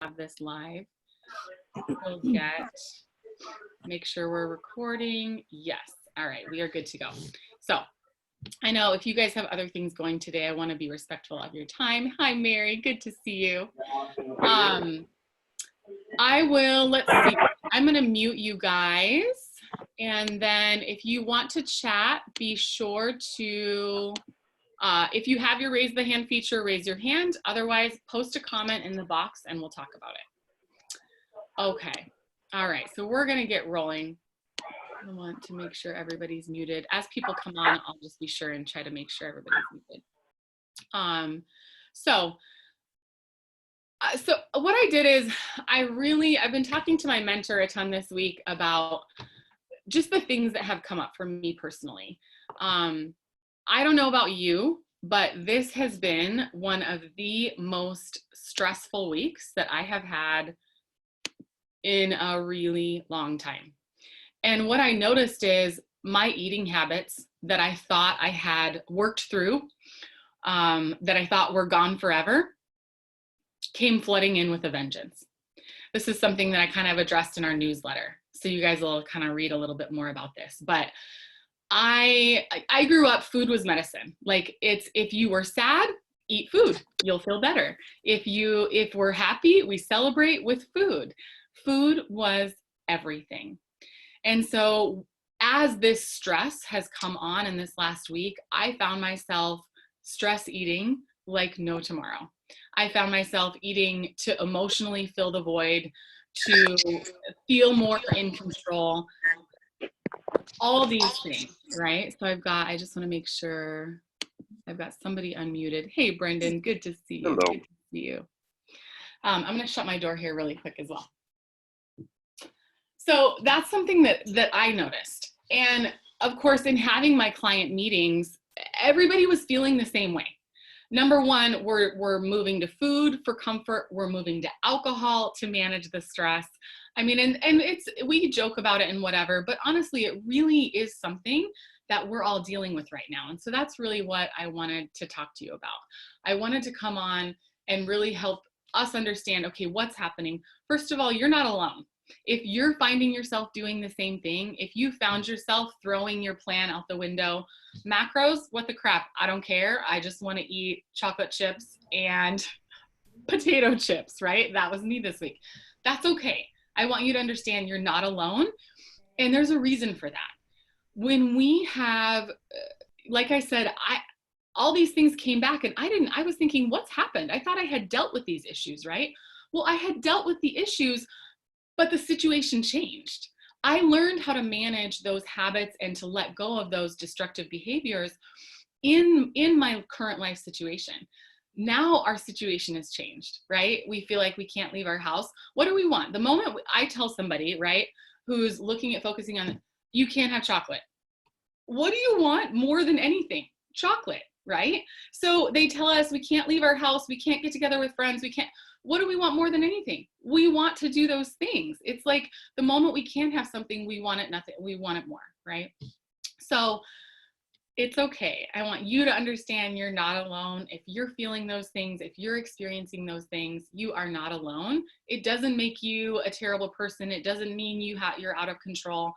have this live. We'll make sure we're recording. Yes. All right, we are good to go. So I know if you guys have other things going today, I want to be respectful of your time. Hi, Mary. Good to see you. Let's see. I'm going to mute you guys. And then if you want to chat, be sure to, if you have your raise the hand feature, raise your hand. Otherwise, post a comment in the box and we'll talk about it. Okay. All right. So we're going to get rolling. I want to make sure everybody's muted. As people come on, I'll just be sure and try to make sure everybody's muted. So what I did is I've been talking to my mentor a ton this week about just the things that have come up for me personally. I don't know about you, but this has been one of the most stressful weeks that I have had in a really long time. And what I noticed is my eating habits that I thought I had worked through, that I thought were gone forever, came flooding in with a vengeance. This is something that I kind of addressed in our newsletter. So you guys will kind of read a little bit more about this. But I grew up, food was medicine. Like if you were sad, eat food, you'll feel better. If we're happy, we celebrate with food. Food was everything. And so as this stress has come on in this last week, I found myself stress eating like no tomorrow. I found myself eating to emotionally fill the void, to feel more in control, all these things, right? So I just want to make sure I've got somebody unmuted. Hey, Brendan, good to see you. Hello. Good to see you. I'm going to shut my door here really quick as well. So that's something that I noticed. And of course, in having my client meetings, everybody was feeling the same way. Number one, we're moving to food for comfort. We're moving to alcohol to manage the stress. I mean, and we joke about it and whatever, but honestly, it really is something that we're all dealing with right now. And so that's really what I wanted to talk to you about. I wanted to come on and really help us understand, okay, what's happening. First of all, you're not alone. If you're finding yourself doing the same thing, if you found yourself throwing your plan out the window, macros, what the crap, I don't care. I just want to eat chocolate chips and potato chips, right? That was me this week. That's okay. I want you to understand you're not alone. And there's a reason for that. When we have, like I said, all these things came back and I was thinking, what's happened? I thought I had dealt with these issues, right? Well, I had dealt with the issues, but the situation changed. I learned how to manage those habits and to let go of those destructive behaviors in my current life situation. Now our situation has changed, right? We feel like we can't leave our house. What do we want? The moment I tell somebody, right, who's looking at focusing on, you can't have chocolate. What do you want more than anything? Chocolate, right? So they tell us we can't leave our house, we can't get together with friends, we can't. What do we want more than anything? We want to do those things. It's like the moment we can't have something, we want it nothing, we want it more, right? So it's okay. I want you to understand you're not alone. If you're feeling those things, if you're experiencing those things, you are not alone. It doesn't make you a terrible person. It doesn't mean you're out of control.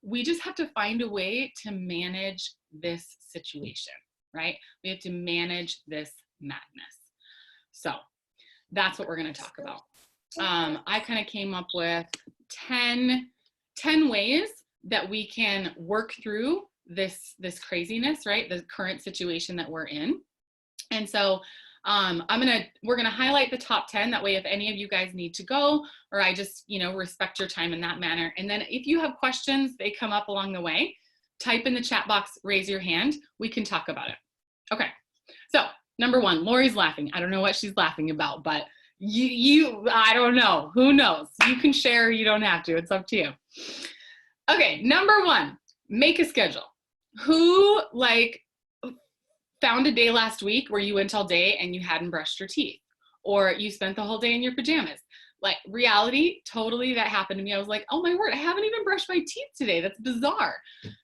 We just have to find a way to manage this situation, right? We have to manage this madness. So that's what we're going to talk about. I kind of came up with 10 ways that we can work through this craziness, right? The current situation that we're in. And so we're going to highlight the top 10. That way, if any of you guys need to go, or I just, respect your time in that manner. And then if you have questions, they come up along the way, type in the chat box, raise your hand. We can talk about it. Okay. So number one, Lori's laughing. I don't know what she's laughing about, but I don't know. Who knows? You can share, you don't have to. It's up to you. Okay, number one, make a schedule. Who found a day last week where you went all day and you hadn't brushed your teeth, or you spent the whole day in your pajamas? Like, reality, totally, that happened to me. I was like, oh my word, I haven't even brushed my teeth today. That's bizarre.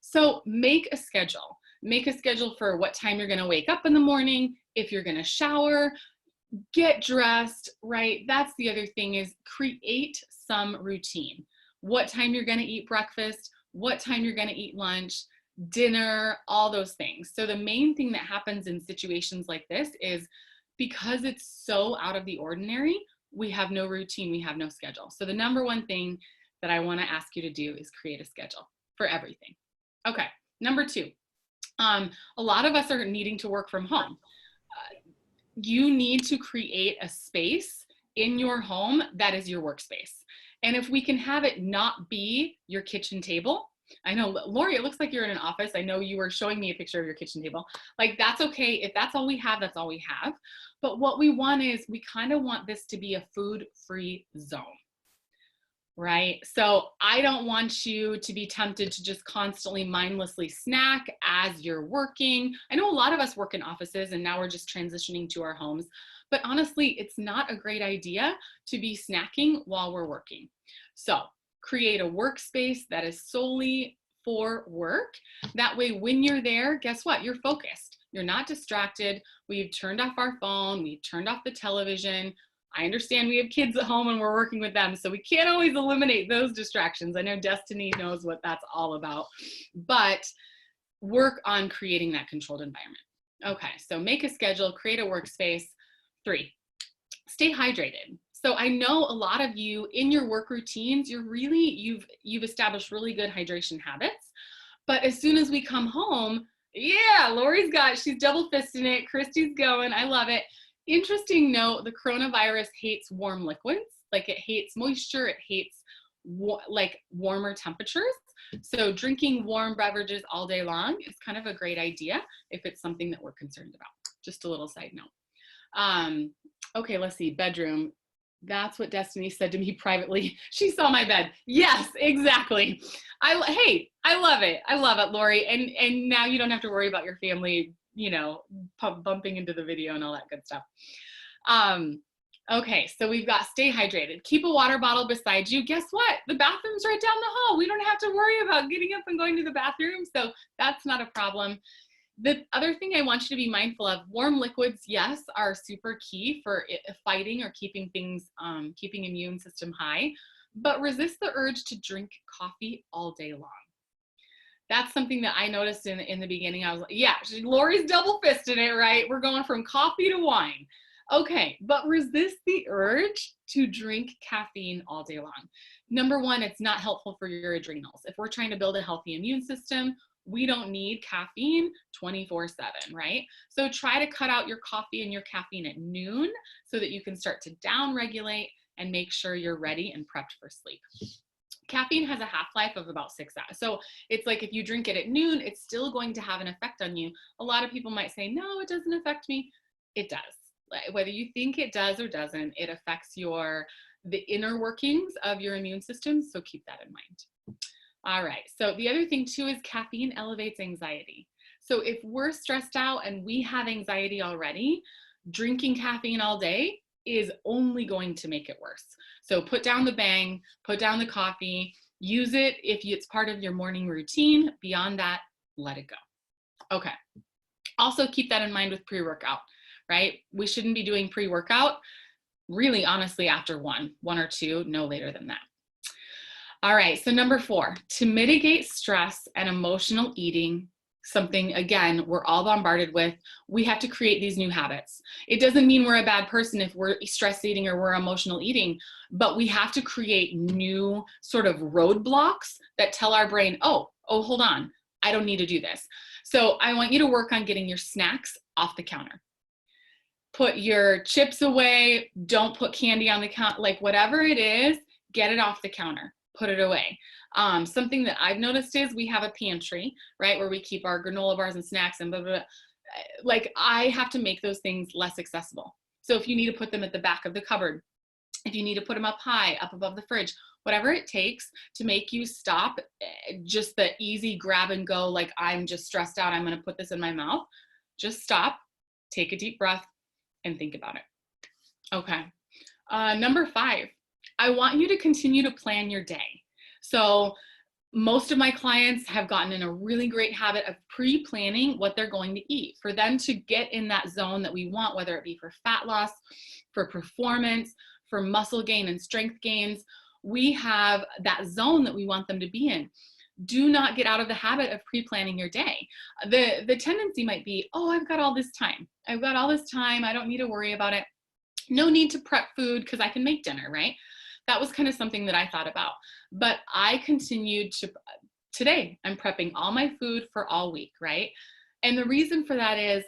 So make a schedule. Make a schedule for what time you're going to wake up in the morning, if you're going to shower. Get dressed, right? That's the other thing, is create some routine. What time you're going to eat breakfast, what time you're going to eat lunch, dinner, all those things. So the main thing that happens in situations like this is, because it's so out of the ordinary, we have no routine, we have no schedule. So the number one thing that I want to ask you to do is create a schedule for everything. Okay, number two, a lot of us are needing to work from home. You need to create a space in your home that is your workspace. And if we can have it not be your kitchen table, I know, Lori, it looks like you're in an office. I know you were showing me a picture of your kitchen table. Like, that's okay. If that's all we have, that's all we have. But what we want is, we kind of want this to be a food-free zone, right? So I don't want you to be tempted to just constantly mindlessly snack as you're working. I know a lot of us work in offices, and now we're just transitioning to our homes. But honestly, it's not a great idea to be snacking while we're working. So create a workspace that is solely for work. That way, when you're there, guess what? You're focused. You're not distracted. We've turned off our phone. We've turned off the television. I understand we have kids at home and we're working with them, so we can't always eliminate those distractions. I know Destiny knows what that's all about, but work on creating that controlled environment. Okay, so make a schedule, create a workspace. 3, stay hydrated. So I know a lot of you in your work routines, you've established really good hydration habits, but as soon as we come home, yeah, she's double fisting it. Christy's going, I love it. Interesting note, the coronavirus hates warm liquids. Like, it hates moisture, it hates like warmer temperatures. So drinking warm beverages all day long is kind of a great idea if it's something that we're concerned about. Just a little side note. Okay, let's see, bedroom. That's what Destiny said to me privately. She saw my bed. Yes, exactly. Hey, I love it. I love it, Lori. And now you don't have to worry about your family, bumping into the video and all that good stuff. Okay, so we've got stay hydrated. Keep a water bottle beside you. Guess what? The bathroom's right down the hall. We don't have to worry about getting up and going to the bathroom, so that's not a problem. The other thing I want you to be mindful of, warm liquids, yes, are super key for fighting or keeping things, keeping immune system high, but resist the urge to drink coffee all day long. That's something that I noticed in the beginning. I was like, yeah, Lori's double fisting it, right? We're going from coffee to wine. Okay, but resist the urge to drink caffeine all day long. Number one, it's not helpful for your adrenals. If we're trying to build a healthy immune system, we don't need caffeine 24/7, right? So try to cut out your coffee and your caffeine at noon so that you can start to down-regulate and make sure you're ready and prepped for sleep. Caffeine has a half-life of about 6 hours. So it's like, if you drink it at noon, it's still going to have an effect on you. A lot of people might say, no, it doesn't affect me. It does. Whether you think it does or doesn't, it affects the inner workings of your immune system. So keep that in mind. All right, so the other thing too is caffeine elevates anxiety. So if we're stressed out and we have anxiety already, drinking caffeine all day is only going to make it worse. So put down the bang, put down the coffee, use it if it's part of your morning routine. Beyond that, let it go. Okay, also keep that in mind with pre-workout, right? We shouldn't be doing pre-workout really, honestly, after one or two, no later than that. All right, so number 4, to mitigate stress and emotional eating, something, again, we're all bombarded with, we have to create these new habits. It doesn't mean we're a bad person if we're stress eating or we're emotional eating, but we have to create new sort of roadblocks that tell our brain, oh, hold on, I don't need to do this. So I want you to work on getting your snacks off the counter. Put your chips away, don't put candy on the counter, like whatever it is, get it off the counter. Put it away. Something that I've noticed is we have a pantry, right, where we keep our granola bars and snacks and blah, blah, blah. Like, I have to make those things less accessible. So if you need to put them at the back of the cupboard, if you need to put them up high, up above the fridge, whatever it takes to make you stop just the easy grab and go, like, I'm just stressed out, I'm going to put this in my mouth. Just stop, take a deep breath, and think about it. Okay. Number 5. I want you to continue to plan your day. So Most of my clients have gotten in a really great habit of pre-planning what they're going to eat for them to get in that zone that we want, whether it be for fat loss, for performance, for muscle gain and strength gains. We have that zone that we want them to be in. Do not get out of the habit of pre-planning your day. The tendency might be, oh, I've got all this time. I've got all this time. I don't need to worry about it. No need to prep food because I can make dinner, right? That was kind of something that I thought about. But I continued to, today, I'm prepping all my food for all week, right? And the reason for that is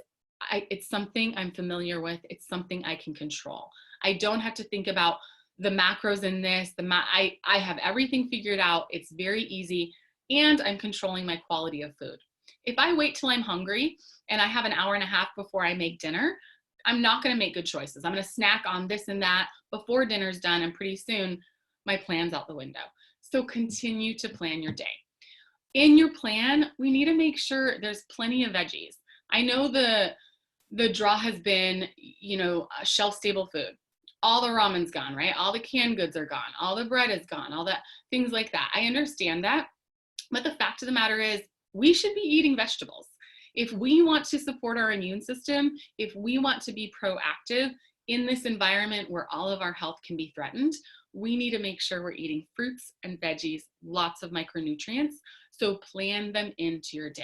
it's something I'm familiar with. It's something I can control. I don't have to think about the macros in this. I have everything figured out. It's very easy. And I'm controlling my quality of food. If I wait till I'm hungry and I have an hour and a half before I make dinner, I'm not going to make good choices. I'm going to snack on this and that before dinner's done, and pretty soon my plan's out the window. So continue to plan your day. In your plan, we need to make sure there's plenty of veggies. I know the draw has been, shelf-stable food. All the ramen's gone, right? All the canned goods are gone. All the bread is gone. All that, things like that. I understand that. But the fact of the matter is, we should be eating vegetables. If we want to support our immune system, if we want to be proactive in this environment where all of our health can be threatened, we need to make sure we're eating fruits and veggies, lots of micronutrients. So plan them into your day.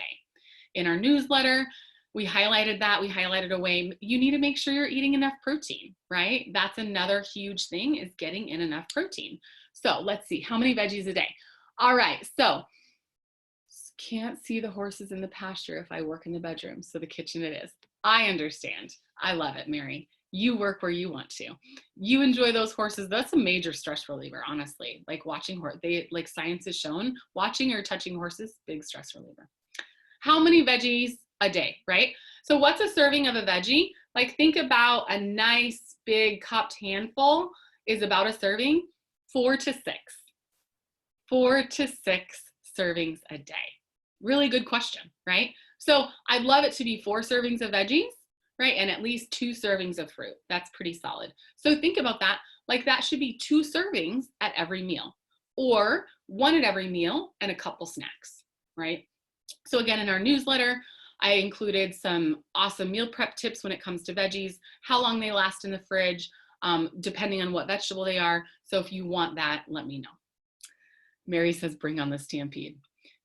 In our newsletter, we highlighted that. We highlighted a way you need to make sure you're eating enough protein, right? That's another huge thing, is getting in enough protein. So let's see, how many veggies a day? All right, so can't see the horses in the pasture if I work in the bedroom. So the kitchen it is. I understand. I love it, Mary. You work where you want to. You enjoy those horses. That's a major stress reliever, honestly. Like watching like science has shown, watching or touching horses, big stress reliever. How many veggies a day, right? So what's a serving of a veggie? Like think about a nice big cupped handful is about a serving, 4 to 6. 4 to 6 servings a day. Really good question, right? So I'd love it to be 4 servings of veggies, right? And at least 2 servings of fruit. That's pretty solid. So think about that. Like that should be 2 servings at every meal, or 1 at every meal and a couple snacks, right? So again, in our newsletter, I included some awesome meal prep tips when it comes to veggies, how long they last in the fridge, depending on what vegetable they are. So if you want that, let me know. Mary says, bring on the stampede.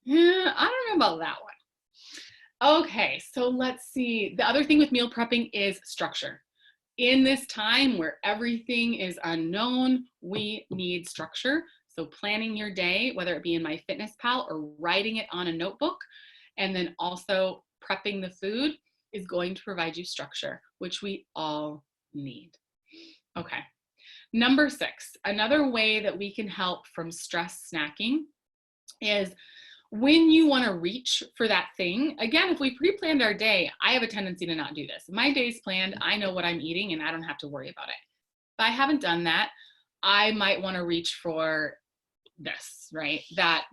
Yeah, I don't know about that one. Okay, so let's see. The other thing with meal prepping is structure. In this time where everything is unknown, we need structure. So planning your day, whether it be in MyFitnessPal or writing it on a notebook, and then also prepping the food is going to provide you structure, which we all need. Okay. Number 6, another way that we can help from stress snacking is when you want to reach for that thing. Again, if we pre-planned our day, I have a tendency to not do this. My day's planned, I know what I'm eating and I don't have to worry about it. If I haven't done that, I might want to reach for this, right? That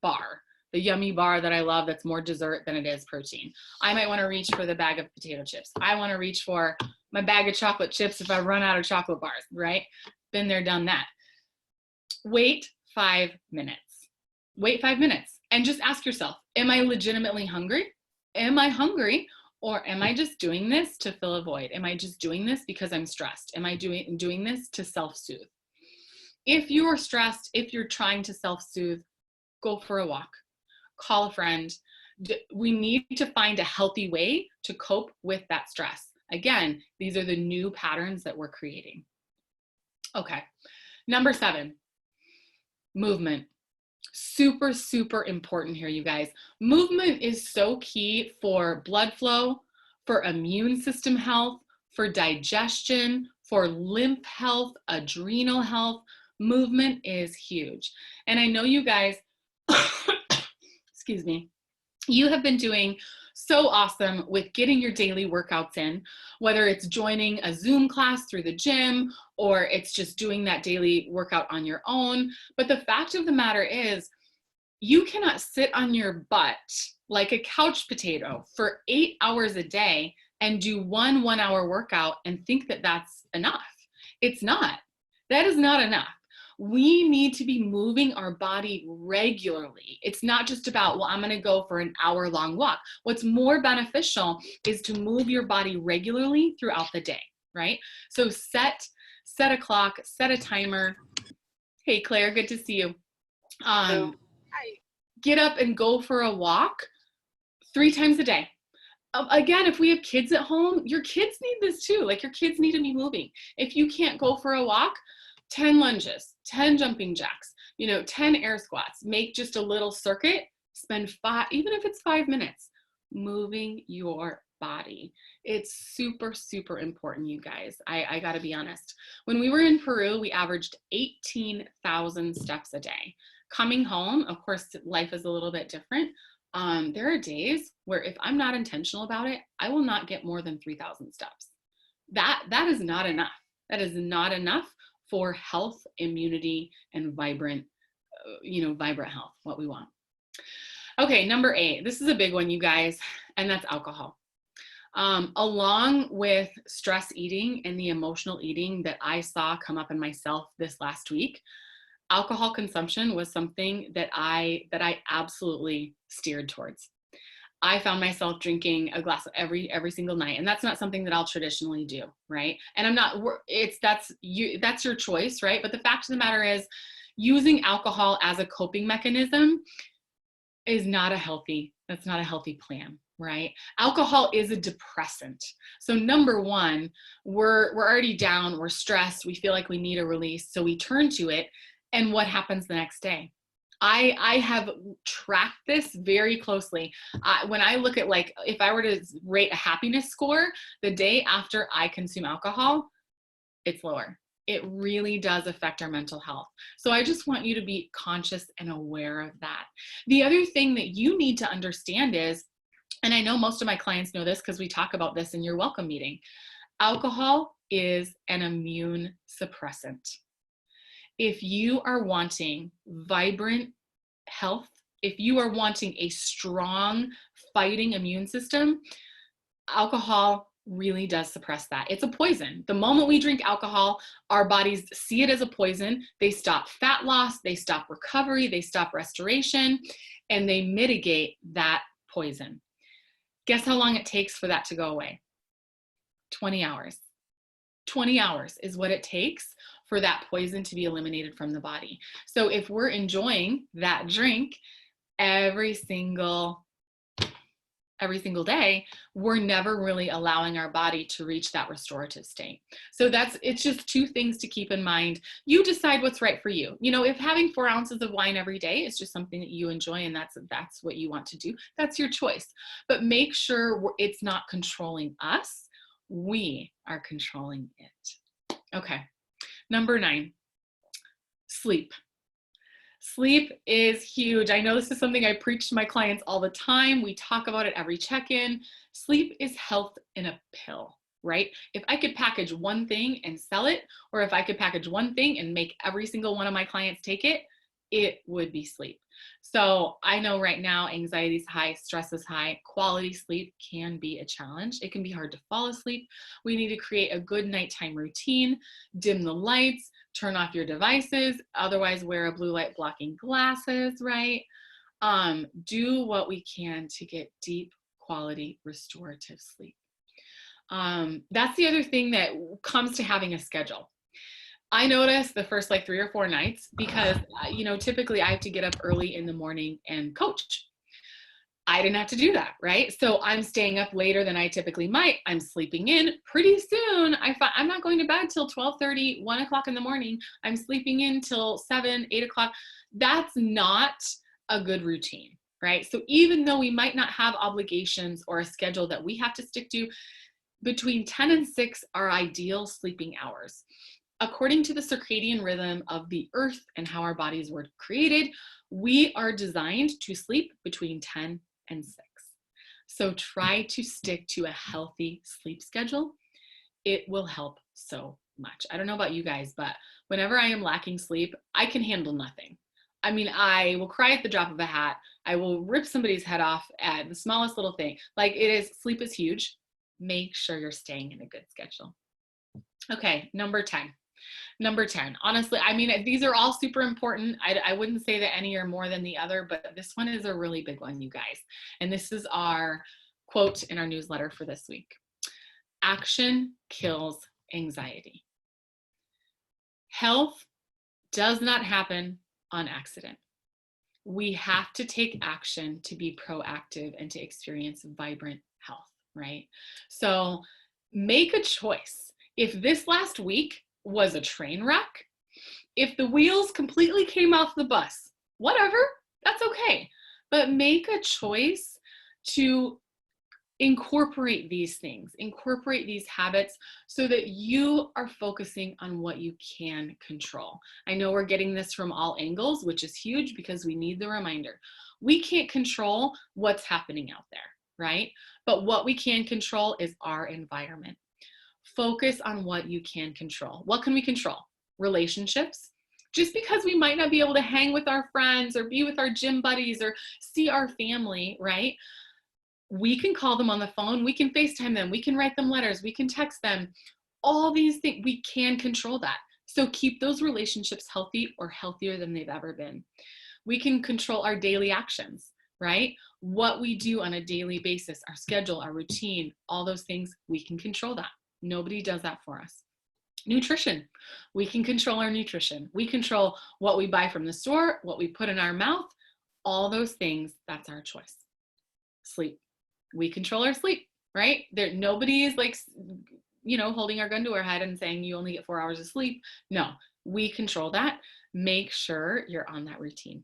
bar, the yummy bar that I love that's more dessert than it is protein. I might want to reach for the bag of potato chips. I want to reach for my bag of chocolate chips if I run out of chocolate bars, right? Been there, done that. Wait 5 minutes. Wait 5 minutes and just ask yourself, am I legitimately hungry? Am I hungry, or am I just doing this to fill a void? Am I just doing this because I'm stressed? Am I doing this to self-soothe? If you are stressed, if you're trying to self-soothe, go for a walk. Call a friend. We need to find a healthy way to cope with that stress. Again, these are the new patterns that we're creating. Okay, number 7, movement. Super, super important here, you guys. Movement is so key for blood flow, for immune system health, for digestion, for lymph health, adrenal health. Movement is huge. And I know you guys, excuse me, you have been doing so awesome with getting your daily workouts in, whether it's joining a Zoom class through the gym or it's just doing that daily workout on your own. But the fact of the matter is, you cannot sit on your butt like a couch potato for 8 hours a day and do one 1-hour workout and think that that's enough. It's not. That is not enough. We need to be moving our body regularly. It's not just about, well, I'm going to go for an hour-long walk. What's more beneficial is to move your body regularly throughout the day, right? So set a clock, set a timer. Hey, Claire, good to see you. Hi. Get up and go for a walk 3 times a day. Again, if we have kids at home, your kids need this too. Like, your kids need to be moving. If you can't go for a walk, 10 lunges, 10 jumping jacks, 10 air squats. Make just a little circuit. Spend 5, even if it's 5 minutes, moving your body. It's super, super important, you guys. I got to be honest. When we were in Peru, we averaged 18,000 steps a day. Coming home, of course, life is a little bit different. There are days where if I'm not intentional about it, I will not get more than 3,000 steps. That is not enough. That is not enough for health, immunity, and vibrant health, what we want. Okay, number 8. This is a big one, you guys, and that's alcohol. Along with stress eating and the emotional eating that I saw come up in myself this last week, alcohol consumption was something that I absolutely steered towards. I found myself drinking a glass every single night, and that's not something that I'll traditionally do, right? And I'm not, that's your choice, right? But the fact of the matter is, using alcohol as a coping mechanism is not a healthy plan, right? Alcohol is a depressant. So number one, we're already down, we're stressed, we feel like we need a release, so we turn to it. And what happens the next day? I have tracked this very closely. When I look at, like, if I were to rate a happiness score, the day after I consume alcohol, it's lower. It really does affect our mental health. So I just want you to be conscious and aware of that. The other thing that you need to understand is, and I know most of my clients know this because we talk about this in your welcome meeting, alcohol is an immune suppressant. If you are wanting vibrant health, if you are wanting a strong fighting immune system, alcohol really does suppress that. It's a poison. The moment we drink alcohol, our bodies see it as a poison. They stop fat loss, they stop recovery, they stop restoration, and they mitigate that poison. Guess how long it takes for that to go away? 20 hours. 20 hours is what it takes for that poison to be eliminated from the body. So if we're enjoying that drink every single day, we're never really allowing our body to reach that restorative state. So it's just 2 things to keep in mind. You decide what's right for you. If having 4 ounces of wine every day is just something that you enjoy and that's what you want to do, that's your choice. But make sure it's not controlling us. We are controlling it. Okay. Number 9, sleep. Sleep is huge. I know this is something I preach to my clients all the time. We talk about it every check-in. Sleep is health in a pill, right? If I could package one thing and sell it, or if I could package one thing and make every single one of my clients take it, it would be sleep. So I know right now anxiety is high, stress is high, quality sleep can be a challenge. It can be hard to fall asleep. We need to create a good nighttime routine, dim the lights, turn off your devices, otherwise wear a blue light blocking glasses, right? Do what we can to get deep quality restorative sleep. That's the other thing that comes to having a schedule. I noticed the first 3 or 4 nights because, typically I have to get up early in the morning and coach. I didn't have to do that, right? So I'm staying up later than I typically might. I'm sleeping in. Pretty soon, I'm not going to bed till 12:30, 1 o'clock in the morning. I'm sleeping in till 7, 8 o'clock. That's not a good routine, right? So even though we might not have obligations or a schedule that we have to stick to, between 10 and 6 are ideal sleeping hours. According to the circadian rhythm of the earth and how our bodies were created, we are designed to sleep between 10 and 6. So try to stick to a healthy sleep schedule. It will help so much. I don't know about you guys, but whenever I am lacking sleep, I can handle nothing. I mean, I will cry at the drop of a hat. I will rip somebody's head off at the smallest little thing. Sleep is huge. Make sure you're staying in a good schedule. Okay, number 10. Number 10, honestly, I mean, these are all super important. I wouldn't say that any are more than the other, but this one is a really big one, you guys. And this is our quote in our newsletter for this week. Action kills anxiety. Health does not happen on accident. We have to take action to be proactive and to experience vibrant health, right? So make a choice. If this last week was a train wreck, if the wheels completely came off the bus, whatever, that's okay. But make a choice to incorporate these things, incorporate these habits so that you are focusing on what you can control. I know we're getting this from all angles, which is huge because we need the reminder. We can't control what's happening out there, right? But what we can control is our environment. Focus on what you can control. What can we control? Relationships. Just because we might not be able to hang with our friends or be with our gym buddies or see our family, right? We can call them on the phone, we can FaceTime them, we can write them letters, we can text them. All these things, we can control that. So keep those relationships healthy or healthier than they've ever been. We can control our daily actions, right? What we do on a daily basis, our schedule, our routine, all those things, we can control that. Nobody does that for us. Nutrition, we can control our nutrition. We control what we buy from the store, what we put in our mouth, all those things, that's our choice. Sleep. We control our sleep, right? Nobody is like, holding our gun to our head and saying you only get 4 hours of sleep. No, we control that. Make sure you're on that routine.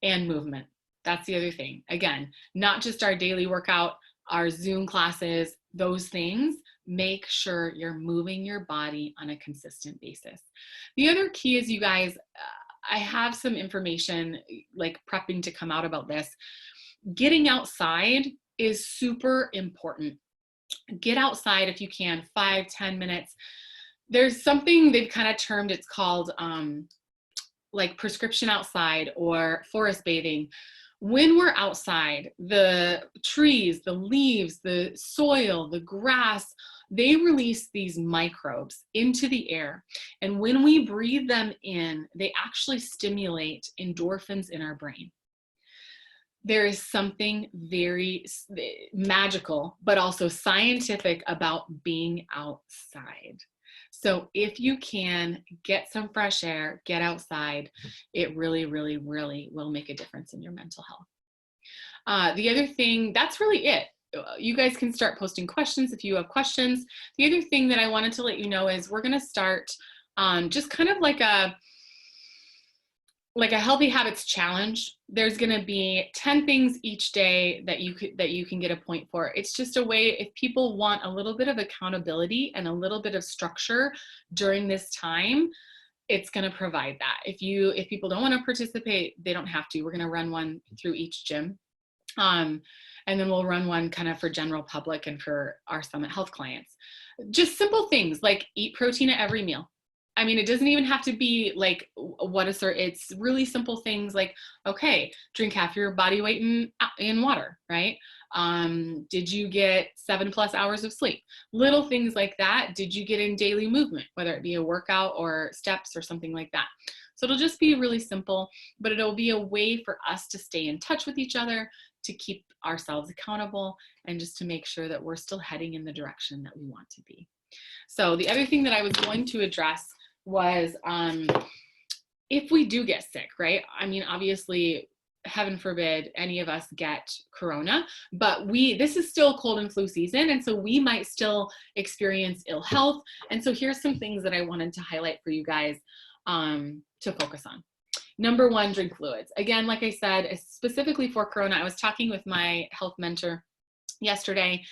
And movement. That's the other thing. Again, not just our daily workout, our Zoom classes, those things. Make sure you're moving your body on a consistent basis. The other key is, you guys, I have some information like prepping to come out about this. Getting outside is super important. Get outside if you can, 5-10 minutes. There's something they've kind of termed, it's called like prescription outside or forest bathing. When we're outside, the trees, the leaves, the soil, the grass, they release these microbes into the air. And when we breathe them in, they actually stimulate endorphins in our brain. There is something very magical, but also scientific about being outside. So if you can get some fresh air, get outside, it really, really, really will make a difference in your mental health. The other thing, that's really it. You guys can start posting questions if you have questions. The other thing that I wanted to let you know is we're going to start just kind of like a healthy habits challenge. There's going to be 10 things each day that you can get a point for. It's just a way, if people want a little bit of accountability and a little bit of structure during this time, it's going to provide that. If people don't want to participate, they don't have to. We're going to run one through each gym. And then we'll run one kind of for general public and for our Summit Health clients. Just simple things like eat protein at every meal. I mean, it doesn't even have to be like it's really simple things like, okay, drink half your body weight in water, right? Did you get 7+ hours of sleep? Little things like that. Did you get in daily movement, whether it be a workout or steps or something like that? So it'll just be really simple, but it'll be a way for us to stay in touch with each other, to keep ourselves accountable, and just to make sure that we're still heading in the direction that we want to be. So the other thing that I was going to address was if we do get sick, right? I mean, obviously, heaven forbid any of us get corona, but this is still cold and flu season, and so we might still experience ill health. And so here's some things that I wanted to highlight for you guys to focus on. Number 1, drink fluids. Again, like I said, specifically for corona, I was talking with my health mentor yesterday.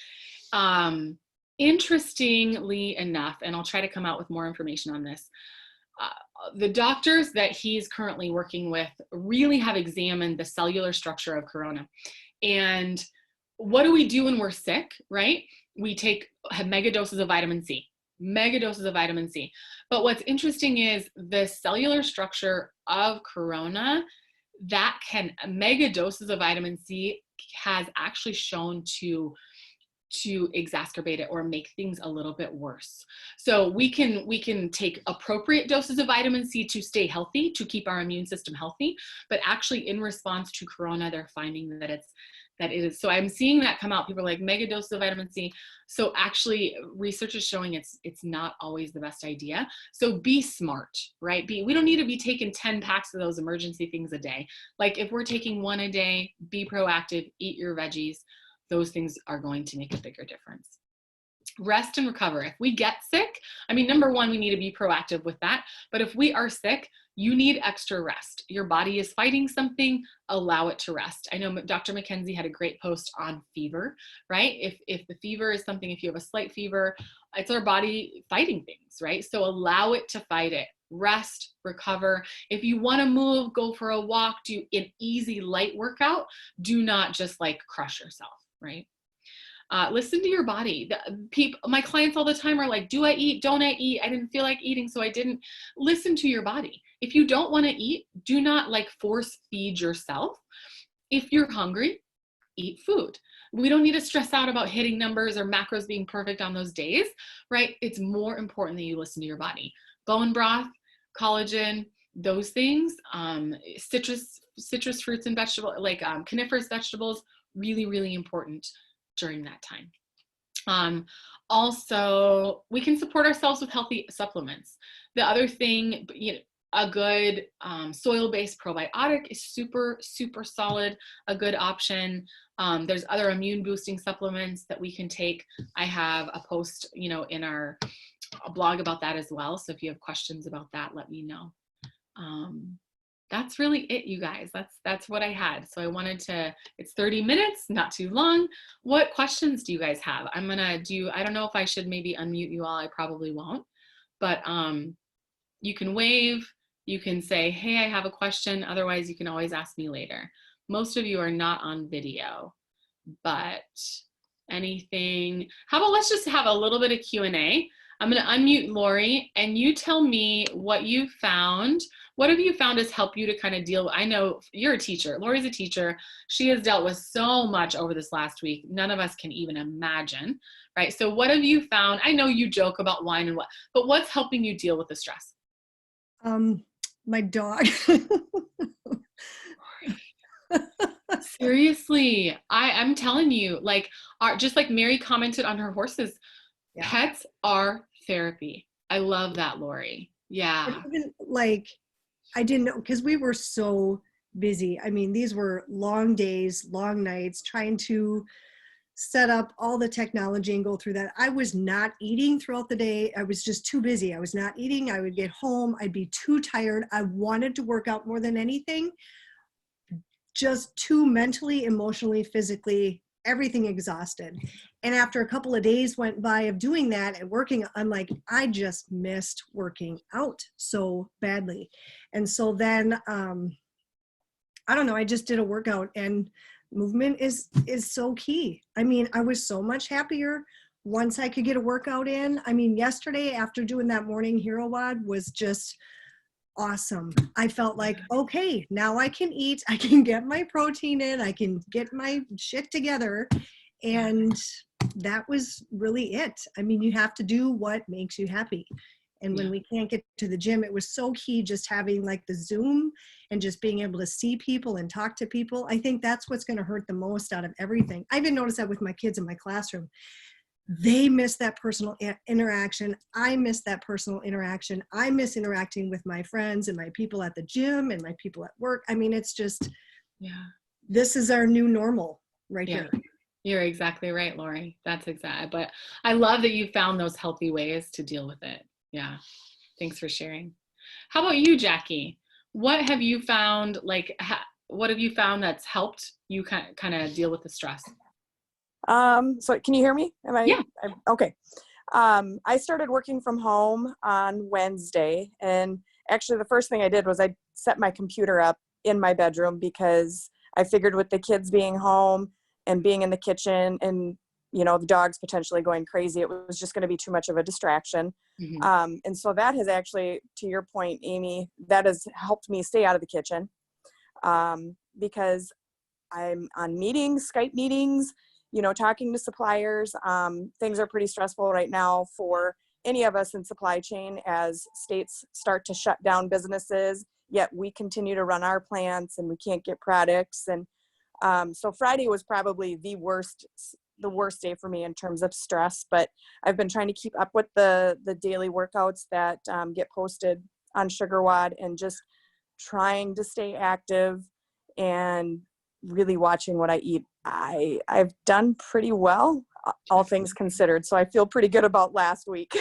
Interestingly enough, and I'll try to come out with more information on this, the doctors that he's currently working with really have examined the cellular structure of corona. And what do we do when we're sick, right? We have mega doses of vitamin C. But what's interesting is the cellular structure of corona, mega doses of vitamin C has actually shown to to exacerbate it or make things a little bit worse. So we can take appropriate doses of vitamin C to stay healthy, to keep our immune system healthy, but actually in response to corona, they're finding that it is. So I'm seeing that come out. People are like, mega doses of vitamin C. So actually research is showing it's not always the best idea. So be smart, right? We don't need to be taking 10 packs of those emergency things a day. Like if we're taking one a day, be proactive, eat your veggies. Those things are going to make a bigger difference. Rest and recover. If we get sick, I mean, number one, we need to be proactive with that. But if we are sick, you need extra rest. Your body is fighting something, allow it to rest. I know Dr. McKenzie had a great post on fever, right? If the fever is something, if you have a slight fever, it's our body fighting things, right? So allow it to fight it. Rest, recover. If you want to move, go for a walk, do an easy light workout. Do not just like crush yourself, right? Listen to your body. My clients all the time are like, do I eat? Don't I eat? I didn't feel like eating, so I didn't. Listen to your body. If you don't want to eat, do not like force feed yourself. If you're hungry, eat food. We don't need to stress out about hitting numbers or macros being perfect on those days, right? It's more important that you listen to your body. Bone broth, collagen, those things, citrus fruits and vegetables, like coniferous vegetables, really, really important during that time. Also, we can support ourselves with healthy supplements. The other thing, a good soil-based probiotic is super, super solid, a good option. There's other immune boosting supplements that we can take. I have a post, in our blog about that as well. So if you have questions about that, let me know. That's really it, you guys. That's what I had. So I wanted to, it's 30 minutes, not too long. What questions do you guys have? I don't know if I should maybe unmute you all. I probably won't, but you can wave, you can say, hey, I have a question. Otherwise, you can always ask me later. Most of you are not on video, but anything, how about let's just have a little bit of Q&A. I'm going to unmute Lori and you tell me what you found. What have you found has helped you to kind of deal with, I know you're a teacher, Lori's a teacher. She has dealt with so much over this last week. None of us can even imagine, right? So what have you found? I know you joke about wine and but what's helping you deal with the stress? My dog. Seriously, I'm telling you, like, just like Mary commented on her horses, yeah. Pets are therapy. I love that, Lori. Yeah. I didn't know, because we were so busy. I mean, these were long days, long nights, trying to set up all the technology and go through that. I was not eating throughout the day. I was just too busy. I was not eating. I would get home. I'd be too tired. I wanted to work out more than anything. Just too mentally, emotionally, physically, everything exhausted. And after a couple of days went by of doing that and working, I'm like, I just missed working out so badly. And so then, I don't know, I just did a workout, and movement is so key. I mean, I was so much happier once I could get a workout in. I mean, yesterday after doing that morning hero WOD was just awesome. I felt like, okay, now I can eat, I can get my protein in, I can get my shit together. And that was really it. I mean, you have to do what makes you happy. And when we can't get to the gym, it was so key just having like the Zoom and just being able to see people and talk to people. I think that's what's going to hurt the most out of everything. I even noticed that with my kids in my classroom. They miss that personal interaction. I miss that personal interaction. I miss interacting with my friends and my people at the gym and my people at work. I mean, it's just, this is our new normal right here. You're exactly right, Lori. That's exactly, but I love that you found those healthy ways to deal with it. Yeah. Thanks for sharing. How about you, Jackie? What have you found, what have you found that's helped you kind of deal with the stress? So can you hear me? Yeah. Okay. I started working from home on Wednesday, and actually the first thing I did was I set my computer up in my bedroom, because I figured with the kids being home and being in the kitchen and, the dogs potentially going crazy, it was just going to be too much of a distraction. Mm-hmm. And so that has actually, to your point, Amy, that has helped me stay out of the kitchen, because I'm on meetings, Skype meetings, talking to suppliers. Things are pretty stressful right now for any of us in supply chain as states start to shut down businesses, yet we continue to run our plants and we can't get products. And so Friday was probably the worst day for me in terms of stress, but I've been trying to keep up with the daily workouts that get posted on SugarWOD and just trying to stay active and really watching what I eat. I've done pretty well, all things considered. So I feel pretty good about last week.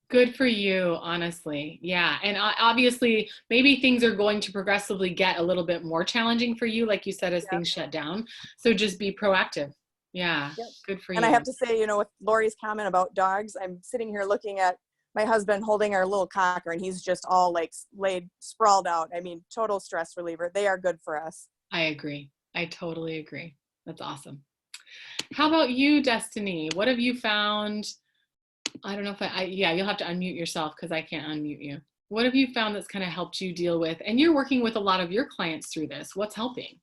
Good for you, honestly. Yeah. And obviously, maybe things are going to progressively get a little bit more challenging for you, like you said, as things shut down. So just be proactive. Yeah. Yep. Good for you. And I have to say, with Lori's comment about dogs, I'm sitting here looking at my husband holding our little cocker, and he's just all like sprawled out. I mean, total stress reliever. They are good for us. I agree. I totally agree. That's awesome. How about you, Destiny? What have you found? I don't know if you'll have to unmute yourself because I can't unmute you. What have you found that's kind of helped you deal with, and you're working with a lot of your clients through this. What's helping?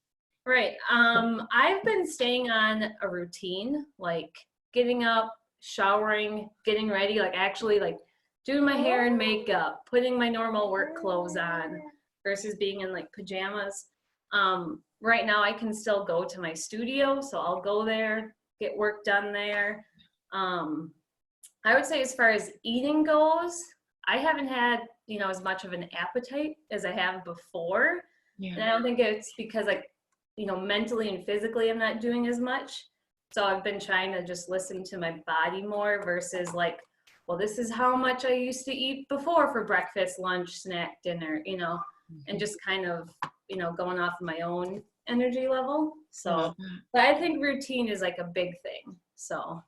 Right. I've been staying on a routine, like getting up, showering, getting ready, like actually like doing my hair and makeup, putting my normal work clothes on versus being in like pajamas. Right now I can still go to my studio, so I'll go there, get work done there. I would say as far as eating goes, I haven't had, as much of an appetite as I have before. Yeah. And I don't think it's because mentally and physically I'm not doing as much. So I've been trying to just listen to my body more versus like, well, this is how much I used to eat before for breakfast, lunch, snack, dinner, and just kind of, going off of my own energy level. So, but I think routine is like a big thing. So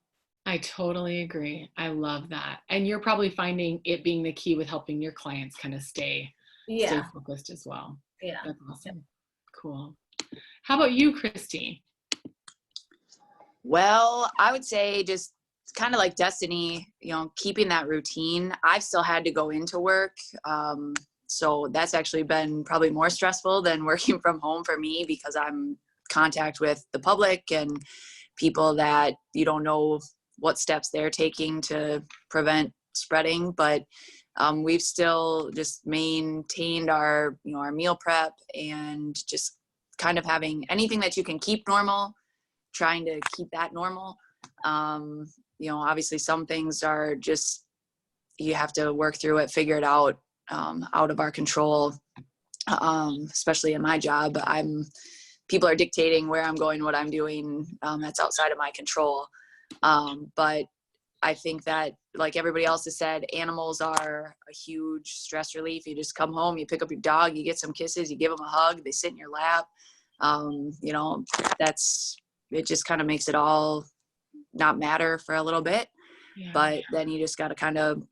I totally agree. I love that. And you're probably finding it being the key with helping your clients kind of stay focused as well. Yeah. That's awesome. Cool. How about you, Christy? Well, I would say just kind of like Destiny, keeping that routine. I've still had to go into work. So that's actually been probably more stressful than working from home for me because I'm contact with the public and people that you don't know what steps they're taking to prevent spreading. But we've still just maintained our meal prep and just kind of having anything that you can keep normal, trying to keep that normal. Obviously some things are just, you have to work through it, figure it out of our control. Especially in my job, people are dictating where I'm going, what I'm doing. That's outside of my control. But I think that, like everybody else has said, animals are a huge stress relief. You just come home, you pick up your dog, you get some kisses, you give them a hug, they sit in your lap. It just kind of makes it all not matter for a little bit. Yeah. But then you just got to kind of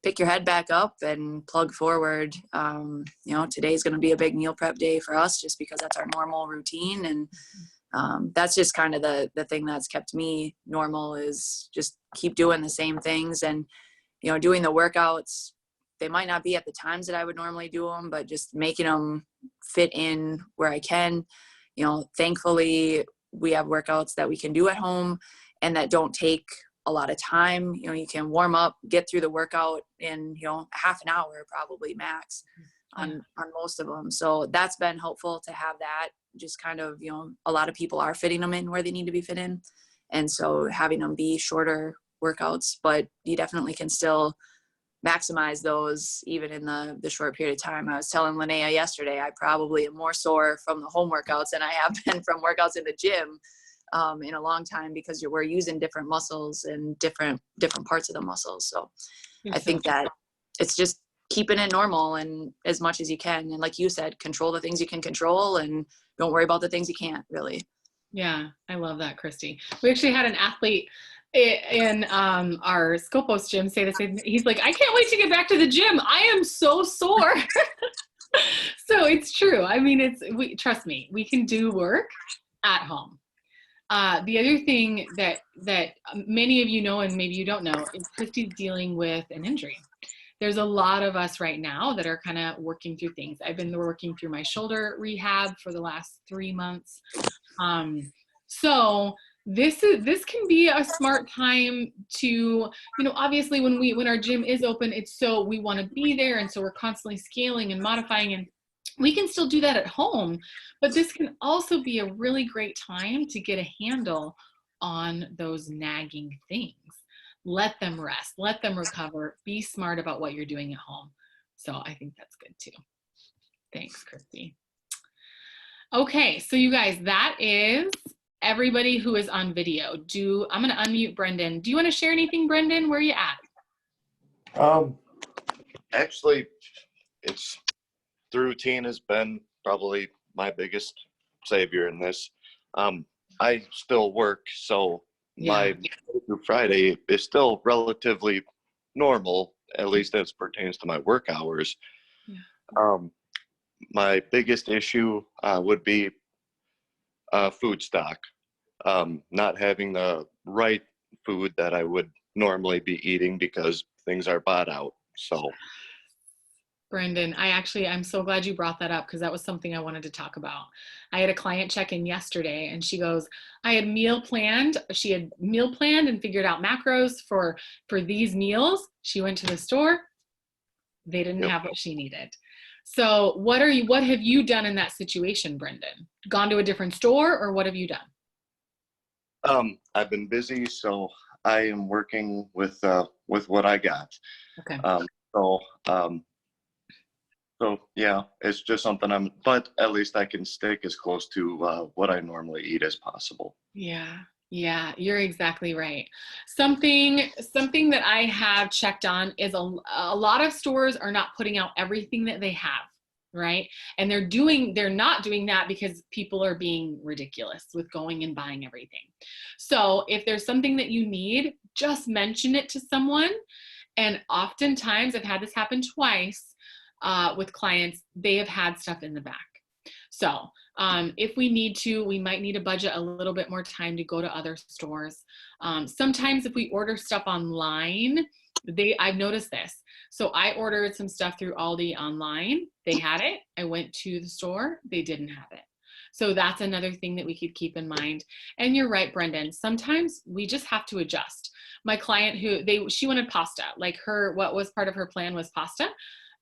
pick your head back up and plug forward. Today's going to be a big meal prep day for us just because that's our normal routine. And that's just kind of the thing that's kept me normal, is just keep doing the same things and, doing the workouts. They might not be at the times that I would normally do them, but just making them fit in where I can. Thankfully we have workouts that we can do at home and that don't take a lot of time. You can warm up, get through the workout in, half an hour, probably max on most of them. So that's been helpful to have that. Just kind of, a lot of people are fitting them in where they need to be fit in. And so having them be shorter workouts, but you definitely can still maximize those even in the short period of time. I was telling Linnea yesterday, I probably am more sore from the home workouts than I have been from workouts in the gym in a long time, because we're using different muscles and different parts of the muscles. So I think that it's just keeping it normal and as much as you can. And like you said, control the things you can control and don't worry about the things you can't, really. Yeah, I love that, Christy. We actually had an athlete in our Scopos gym say the same. He's like, I can't wait to get back to the gym. I am so sore. So it's true. I mean, trust me, we can do work at home. The other thing that many of you know, and maybe you don't know, is Christy's dealing with an injury. There's a lot of us right now that are kind of working through things. I've been working through my shoulder rehab for the last 3 months. So this can be a smart time to, you know, obviously when our gym is open, it's so we want to be there, and so we're constantly scaling and modifying, and we can still do that at home, but this can also be a really great time to get a handle on those nagging things. Let them rest, let them recover, be smart about what you're doing at home. So I think that's good too. Thanks, Christy. Okay, so you guys, that is everybody who is on video. I'm gonna unmute Brendan. Do you wanna share anything, Brendan? Where are you at? Actually, the routine has been probably my biggest savior in this. I still work, so my Monday through Friday is still relatively normal, at least as pertains to my work hours. Yeah. My biggest issue would be food stock. Not having the right food that I would normally be eating because things are bought out. So, Brendan, I'm so glad you brought that up, because that was something I wanted to talk about. I had a client check in yesterday, and she goes, I had meal planned. She had meal planned and figured out macros for these meals. She went to the store. They didn't have what she needed. So what have you done in that situation, Brendan? Gone to a different store, or what have you done? I've been busy, so I am working with what I got. Okay. So yeah, it's just something but at least I can stick as close to what I normally eat as possible. Yeah, you're exactly right. Something that I have checked on is a lot of stores are not putting out everything that they have, right? And they're not doing that because people are being ridiculous with going and buying everything. So if there's something that you need, just mention it to someone. And oftentimes, I've had this happen twice with clients, they have had stuff in the back. So if we need to, we might need to budget a little bit more time to go to other stores. Sometimes if we order stuff online, I've noticed this. So I ordered some stuff through Aldi online. They had it. I went to the store. They didn't have it. So that's another thing that we could keep in mind. And you're right, Brendan. Sometimes we just have to adjust. My client she wanted pasta. Like what was part of her plan was pasta.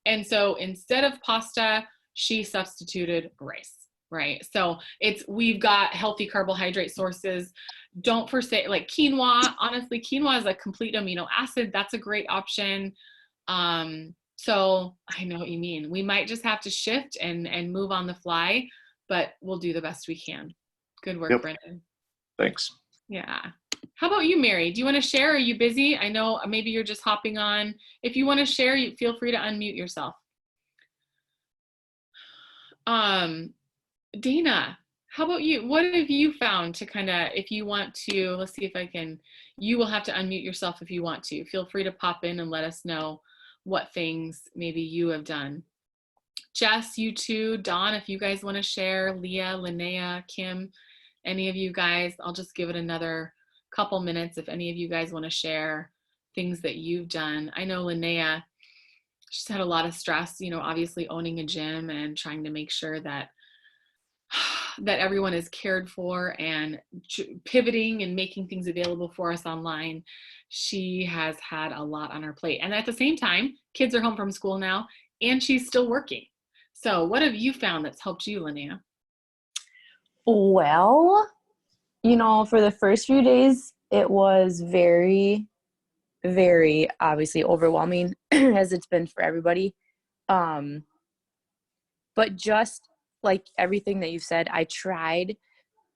And so instead of pasta, she substituted rice, right? So we've got healthy carbohydrate sources. Don't forsake, like quinoa. Honestly, quinoa is a complete amino acid. That's a great option. So I know what you mean. We might just have to shift and move on the fly, but we'll do the best we can. Good work, Brendan. Thanks. Yeah. How about you, Mary? Do you want to share? Are you busy? I know maybe you're just hopping on. If you want to share, feel free to unmute yourself. Dana, how about you? What have you found to if you want to, let's see if I can, you will have to unmute yourself if you want to. Feel free to pop in and let us know what things maybe you have done. Jess, you too. Dawn, if you guys want to share. Leah, Linnea, Kim, any of you guys, I'll just give it another couple minutes if any of you guys want to share things that you've done. I know Linnea, she's had a lot of stress, obviously owning a gym and trying to make sure that everyone is cared for, and pivoting and making things available for us online. She has had a lot on her plate. And at the same time, kids are home from school now, and she's still working. So what have you found that's helped you, Linnea? Well, for the first few days, it was very, very obviously overwhelming as it's been for everybody. But just like everything that you've said, I tried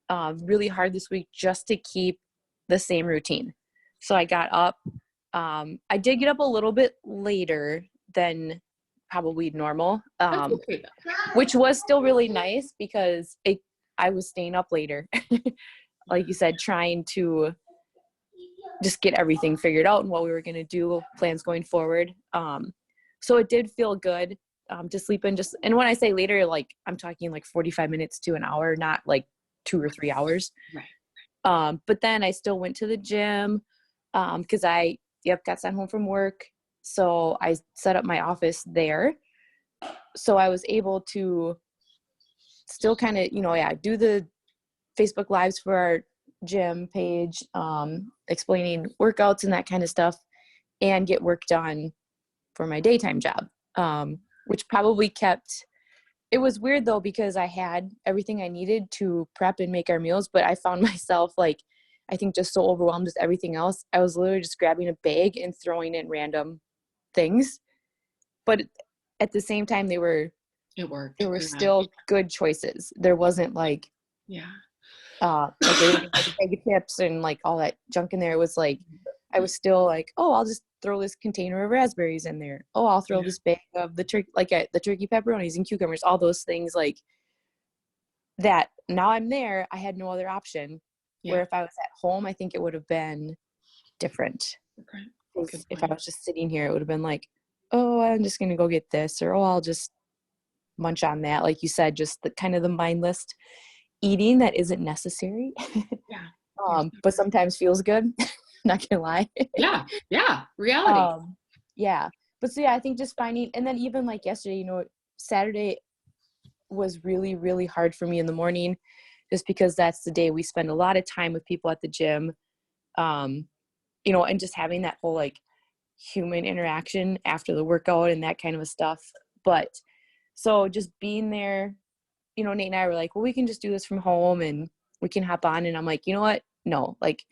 really hard this week just to keep the same routine. So I got up. I did get up a little bit later than probably normal, Okay, which was still really nice because I was staying up later. Like you said, trying to just get everything figured out and what we were going to do, plans going forward. So it did feel good to sleep in and when I say later, like I'm talking like 45 minutes to an hour, not like 2 or 3 hours. Right. But then I still went to the gym because I got sent home from work. So I set up my office there. So I was able to still kind of, do the Facebook Lives for our gym page, explaining workouts and that kind of stuff, and get work done for my daytime job, which probably kept, it was weird though, because I had everything I needed to prep and make our meals, but I found myself like, I think just so overwhelmed with everything else. I was literally just grabbing a bag and throwing in random things. But at the same time, It worked. there were Yeah. still good choices. There wasn't like, Yeah. like everything, like a bag of chips and like all that junk in there. It was like, I was still like, oh, I'll just throw this container of raspberries in there. Oh, I'll throw Yeah. this bag of the turkey, like the turkey pepperonis and cucumbers, all those things like that. Now I'm there. I had no other option. Yeah. Where if I was at home, I think it would have been different. Okay. 'Cause Good if I point. was just sitting here, it would have been like, oh, I'm just going to go get this, or, oh, I'll just munch on that. Like you said, just the kind of the mindless eating that isn't necessary. Yeah. But sometimes feels good. Not gonna lie. Yeah. Yeah. Reality. Yeah. But so yeah, I think just finding, and then even like yesterday, you know, Saturday was really, really hard for me in the morning, just because that's the day we spend a lot of time with people at the gym. You know, and just having that whole like human interaction after the workout and that kind of stuff. But so just being there, you know, Nate and I were like, well, we can just do this from home and we can hop on. And I'm like, you know what? No, like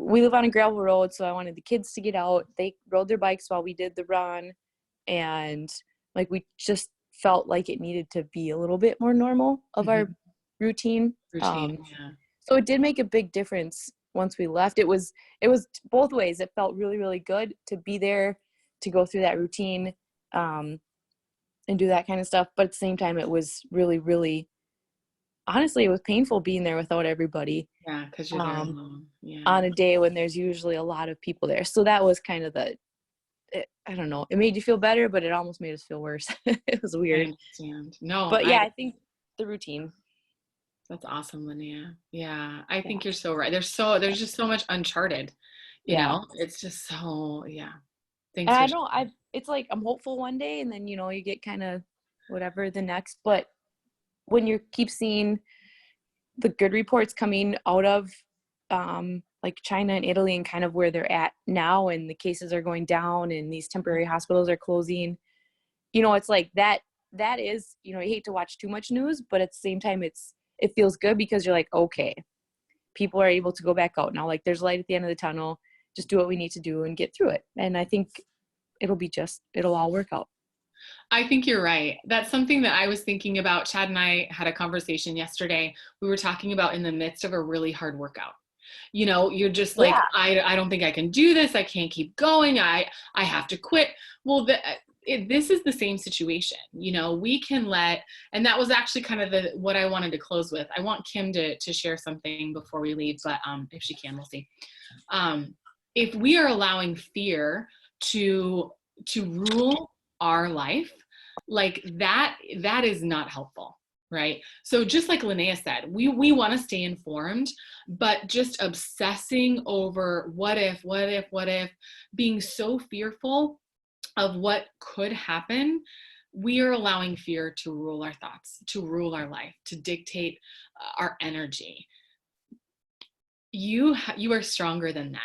we live on a gravel road. So I wanted the kids to get out. They rode their bikes while we did the run. And like, we just felt like it needed to be a little bit more normal of our routine. Yeah. So it did make a big difference once we left. It was both ways. It felt really, really good to be there, to go through that routine, and do that kind of stuff. But at the same time, it was really, really, honestly, it was painful being there without everybody. Yeah. Because you're there alone. Yeah. On a day when there's usually a lot of people there. So that was kind of I don't know. It made you feel better, but it almost made us feel worse. It was I weird. understand. No. But yeah, I think the routine. That's awesome, Linnea. Yeah. I think you're so right. There's just so much uncharted. You Yeah. know, it's just so, yeah. Thanks And for I don't, it's like, I'm hopeful one day and then, you know, you get kind of whatever the next, but when you keep seeing the good reports coming out of, like China and Italy and kind of where they're at now, and the cases are going down and these temporary hospitals are closing, you know, it's like that is, you know, you hate to watch too much news, but at the same time, it feels good because you're like, okay, people are able to go back out now. Like there's light at the end of the tunnel. Just do what we need to do and get through it. And I think it'll all work out. I think you're right. That's something that I was thinking about. Chad and I had a conversation yesterday. We were talking about in the midst of a really hard workout. You know, you're just like, I don't think I can do this. I can't keep going. I have to quit. Well, this is the same situation. You know, we can and that was actually kind of what I wanted to close with. I want Kim to share something before we leave, but if she can, we'll see. If we are allowing fear to rule our life, like that is not helpful, right? So just like Linnea said, we want to stay informed, but just obsessing over what if, being so fearful of what could happen, we are allowing fear to rule our thoughts, to rule our life, to dictate our energy. You are stronger than that.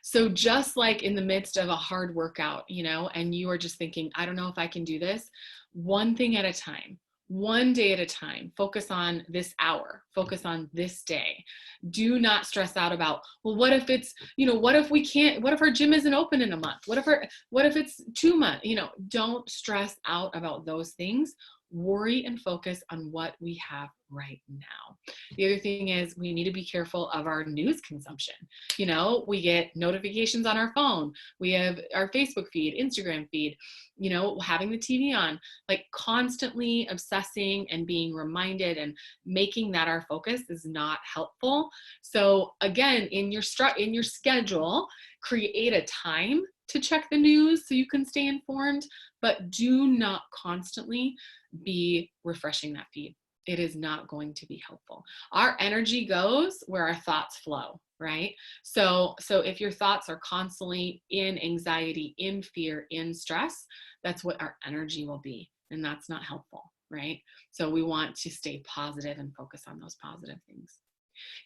So just like in the midst of a hard workout, you know, and you are just thinking, I don't know if I can do this, one thing at a time, one day at a time, focus on this hour, focus on this day. Do not stress out about, well, what if it's, you know, what if we can't, what if our gym isn't open in a month? What if it's 2 months? You know, don't stress out about those things. Worry and focus on what we have right now. The other thing is we need to be careful of our news consumption. You know, we get notifications on our phone. We have our Facebook feed, Instagram feed, you know, having the TV on, like constantly obsessing and being reminded and making that our focus is not helpful. So again, in your schedule, create a time to check the news so you can stay informed, but do not constantly be refreshing that feed. It is not going to be helpful. Our energy goes where our thoughts flow, right? So if your thoughts are constantly in anxiety, in fear, in stress, that's what our energy will be. And that's not helpful, right? So we want to stay positive and focus on those positive things.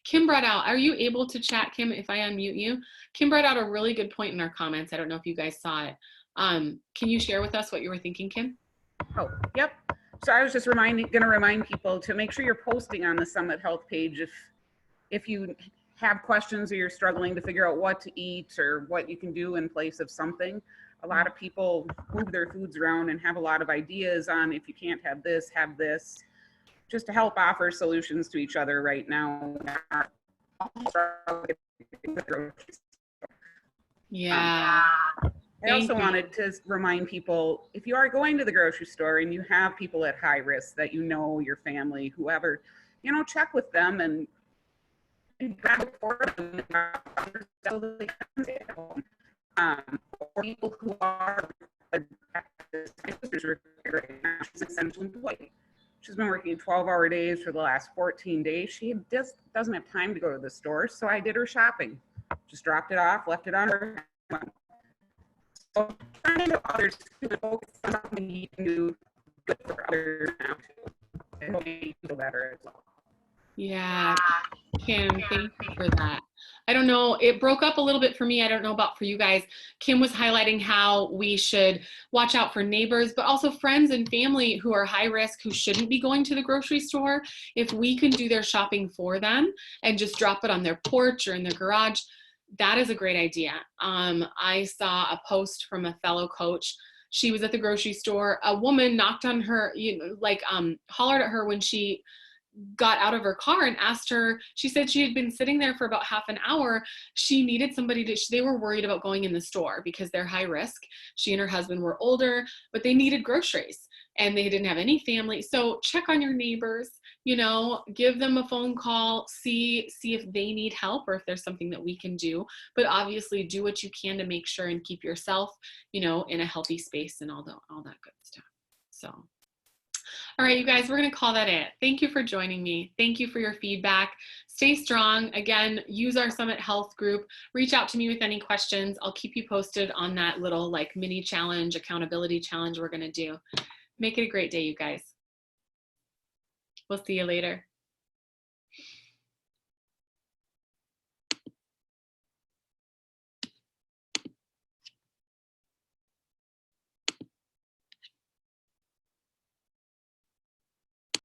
Kim brought out, are you able to chat, Kim, if I unmute you? Kim brought out a really good point in our comments. I don't know if you guys saw it. Can you share with us what you were thinking, Kim? Oh, yep. So I was just going to remind people to make sure you're posting on the Summit Health page if you have questions or you're struggling to figure out what to eat or what you can do in place of something. A lot of people move their foods around and have a lot of ideas on if you can't have this, just to help offer solutions to each other right now. Yeah. I also wanted to remind people, if you are going to the grocery store and you have people at high risk that you know, your family, whoever, check with them and grab it for them so they can stay at home. For people who are right now, she's essentially employed. She's been working 12-hour days for the last 14 days. She just doesn't have time to go to the store, so I did her shopping. Just dropped it off, left it on her. So trying to others to focus on something you can do good for others now too. And make you feel better as well. Yeah, Kim, thank you for that. I don't know, it broke up a little bit for me. I don't know about for you guys. Kim was highlighting how we should watch out for neighbors, but also friends and family who are high risk, who shouldn't be going to the grocery store. If we can do their shopping for them and just drop it on their porch or in their garage, that is a great idea. I saw a post from a fellow coach. She was at the grocery store. A woman knocked on her, hollered at her when she got out of her car and asked her. She said she had been sitting there for about half an hour. She needed somebody to, they were worried about going in the store because they're high risk. She and her husband were older, but they needed groceries and they didn't have any family. So check on your neighbors, give them a phone call, see if they need help or if there's something that we can do, but obviously do what you can to make sure and keep yourself, in a healthy space and all that good stuff. So, all right, you guys, we're going to call that it. Thank you for joining me. Thank you for your feedback. Stay strong. Again, use our Summit Health group. Reach out to me with any questions. I'll keep you posted on that little mini challenge, accountability challenge we're going to do. Make it a great day, you guys. We'll see you later.